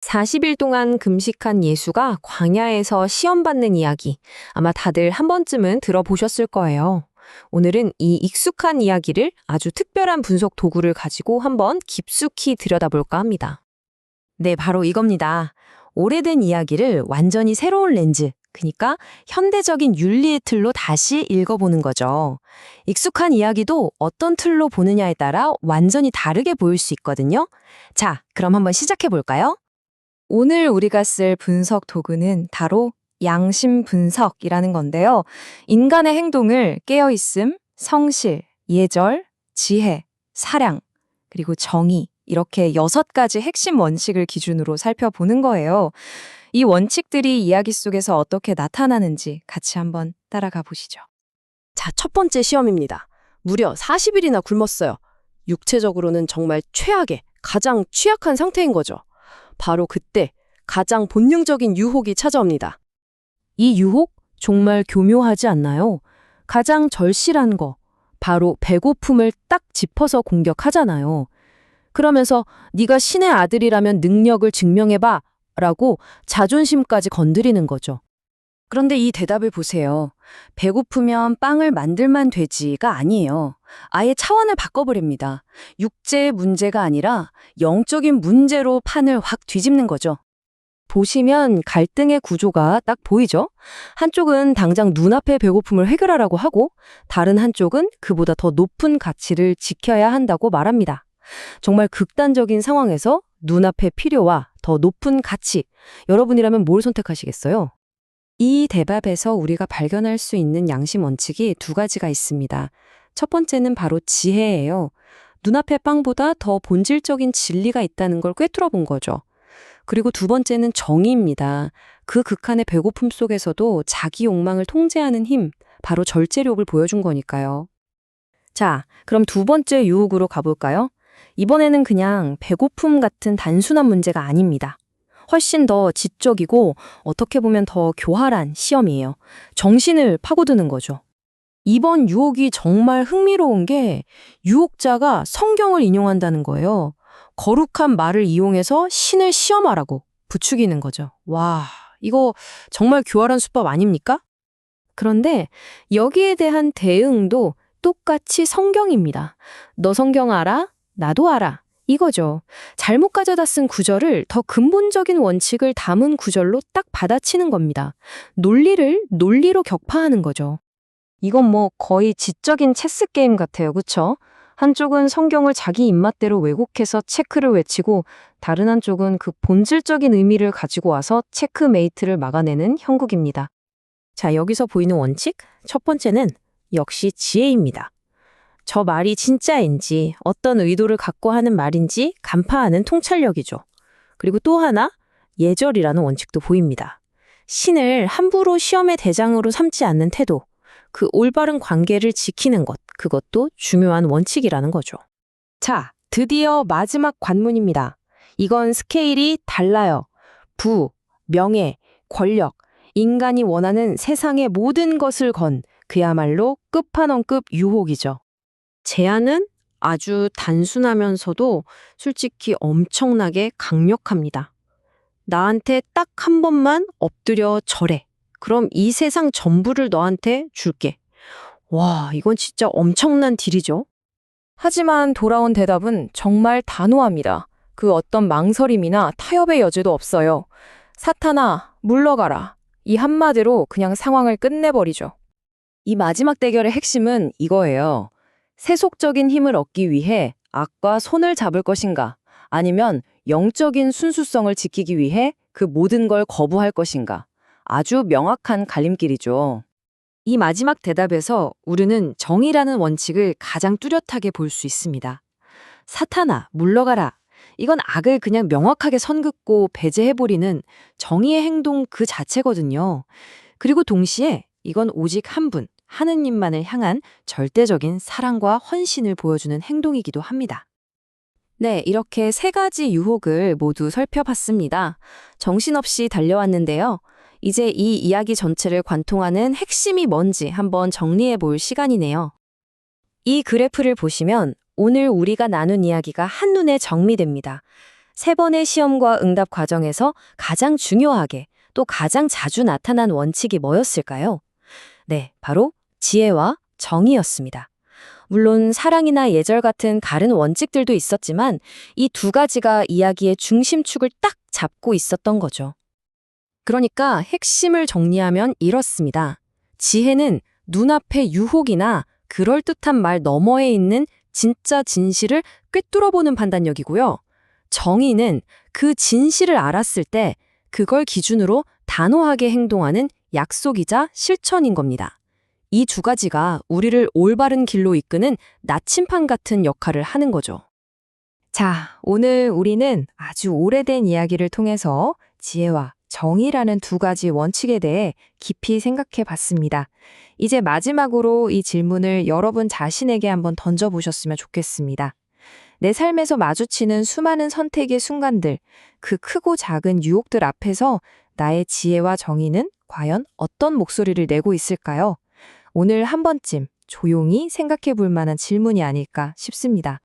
40일 동안 금식한 예수가 광야에서 시험받는 이야기. 아마 다들 한 번쯤은 들어보셨을 거예요. 오늘은 이 익숙한 이야기를 아주 특별한 분석 도구를 가지고 한번 깊숙이 들여다볼까 합니다. 네, 바로 이겁니다. 오래된 이야기를 완전히 새로운 렌즈, 그러니까 현대적인 윤리의 틀로 다시 읽어보는 거죠. 익숙한 이야기도 어떤 틀로 보느냐에 따라 완전히 다르게 보일 수 있거든요. 자, 그럼 한번 시작해 볼까요? 오늘 우리가 쓸 분석 도구는 바로 양심 분석이라는 건데요. 인간의 행동을 깨어있음, 성실, 예절, 지혜, 사랑, 그리고 정의 이렇게 6가지 핵심 원칙을 기준으로 살펴보는 거예요. 이 원칙들이 이야기 속에서 어떻게 나타나는지 같이 한번 따라가 보시죠. 자, 첫 번째 시험입니다. 무려 40일이나 굶었어요. 육체적으로는 정말 최악의, 가장 취약한 상태인 거죠. 바로 그때 가장 본능적인 유혹이 찾아옵니다. 이 유혹 정말 교묘하지 않나요? 가장 절실한 거, 바로 배고픔을 딱 짚어서 공격하잖아요. 그러면서 네가 신의 아들이라면 능력을 증명해봐 라고 자존심까지 건드리는 거죠. 그런데 이 대답을 보세요. 배고프면 빵을 만들면 되지가 아니에요. 아예 차원을 바꿔버립니다. 육체의 문제가 아니라 영적인 문제로 판을 확 뒤집는 거죠. 보시면 갈등의 구조가 딱 보이죠? 한쪽은 당장 눈앞의 배고픔을 해결하라고 하고 다른 한쪽은 그보다 더 높은 가치를 지켜야 한다고 말합니다. 정말 극단적인 상황에서 눈앞의 필요와 더 높은 가치, 여러분이라면 뭘 선택하시겠어요? 이 대답에서 우리가 발견할 수 있는 양심 원칙이 2가지가 있습니다. 첫 번째는 바로 지혜예요. 눈앞의 빵보다 더 본질적인 진리가 있다는 걸 꿰뚫어 본 거죠. 그리고 2번째는 정의입니다. 그 극한의 배고픔 속에서도 자기 욕망을 통제하는 힘, 바로 절제력을 보여준 거니까요. 자, 그럼 2번째 유혹으로 가볼까요? 이번에는 그냥 배고픔 같은 단순한 문제가 아닙니다. 훨씬 더 지적이고 어떻게 보면 더 교활한 시험이에요. 정신을 파고드는 거죠. 이번 유혹이 정말 흥미로운 게 유혹자가 성경을 인용한다는 거예요. 거룩한 말을 이용해서 신을 시험하라고 부추기는 거죠. 와, 이거 정말 교활한 수법 아닙니까? 그런데 여기에 대한 대응도 똑같이 성경입니다. 너 성경 알아? 나도 알아. 이거죠. 잘못 가져다 쓴 구절을 더 근본적인 원칙을 담은 구절로 딱 받아치는 겁니다. 논리를 논리로 격파하는 거죠. 이건 뭐 거의 지적인 체스 게임 같아요. 그쵸? 한쪽은 성경을 자기 입맛대로 왜곡해서 체크를 외치고 다른 한쪽은 그 본질적인 의미를 가지고 와서 체크메이트를 막아내는 형국입니다. 자, 여기서 보이는 원칙? 첫 번째는 역시 지혜입니다. 저 말이 진짜인지 어떤 의도를 갖고 하는 말인지 간파하는 통찰력이죠. 그리고 또 하나, 예절이라는 원칙도 보입니다. 신을 함부로 시험의 대장으로 삼지 않는 태도, 그 올바른 관계를 지키는 것, 그것도 중요한 원칙이라는 거죠. 자, 드디어 마지막 관문입니다. 이건 스케일이 달라요. 부, 명예, 권력, 인간이 원하는 세상의 모든 것을 건 그야말로 끝판왕급 유혹이죠. 제안은 아주 단순하면서도 솔직히 엄청나게 강력합니다. 나한테 딱 한 번만 엎드려 절해. 그럼 이 세상 전부를 너한테 줄게. 와, 이건 진짜 엄청난 딜이죠. 하지만 돌아온 대답은 정말 단호합니다. 그 어떤 망설임이나 타협의 여지도 없어요. 사탄아, 물러가라. 이 한마디로 그냥 상황을 끝내버리죠. 이 마지막 대결의 핵심은 이거예요. 세속적인 힘을 얻기 위해 악과 손을 잡을 것인가, 아니면 영적인 순수성을 지키기 위해 그 모든 걸 거부할 것인가. 아주 명확한 갈림길이죠. 이 마지막 대답에서 우리는 정의라는 원칙을 가장 뚜렷하게 볼 수 있습니다. 사탄아, 물러가라. 이건 악을 그냥 명확하게 선긋고 배제해버리는 정의의 행동 그 자체거든요. 그리고 동시에 이건 오직 한 분, 하느님만을 향한 절대적인 사랑과 헌신을 보여주는 행동이기도 합니다. 네, 이렇게 3가지 유혹을 모두 살펴봤습니다. 정신없이 달려왔는데요. 이제 이 이야기 전체를 관통하는 핵심이 뭔지 한번 정리해 볼 시간이네요. 이 그래프를 보시면 오늘 우리가 나눈 이야기가 한눈에 정리됩니다. 3번의 시험과 응답 과정에서 가장 중요하게 또 가장 자주 나타난 원칙이 뭐였을까요? 네, 바로 지혜와 정의였습니다. 물론 사랑이나 예절 같은 다른 원칙들도 있었지만 이 두 가지가 이야기의 중심축을 딱 잡고 있었던 거죠. 그러니까 핵심을 정리하면 이렇습니다. 지혜는 눈앞의 유혹이나 그럴듯한 말 너머에 있는 진짜 진실을 꿰뚫어보는 판단력이고요. 정의는 그 진실을 알았을 때 그걸 기준으로 단호하게 행동하는 약속이자 실천인 겁니다. 이 두 가지가 우리를 올바른 길로 이끄는 나침판 같은 역할을 하는 거죠. 자, 오늘 우리는 아주 오래된 이야기를 통해서 지혜와 정의라는 두 가지 원칙에 대해 깊이 생각해 봤습니다. 이제 마지막으로 이 질문을 여러분 자신에게 한번 던져보셨으면 좋겠습니다. 내 삶에서 마주치는 수많은 선택의 순간들, 그 크고 작은 유혹들 앞에서 나의 지혜와 정의는 과연 어떤 목소리를 내고 있을까요? 오늘 한 번쯤 조용히 생각해 볼 만한 질문이 아닐까 싶습니다.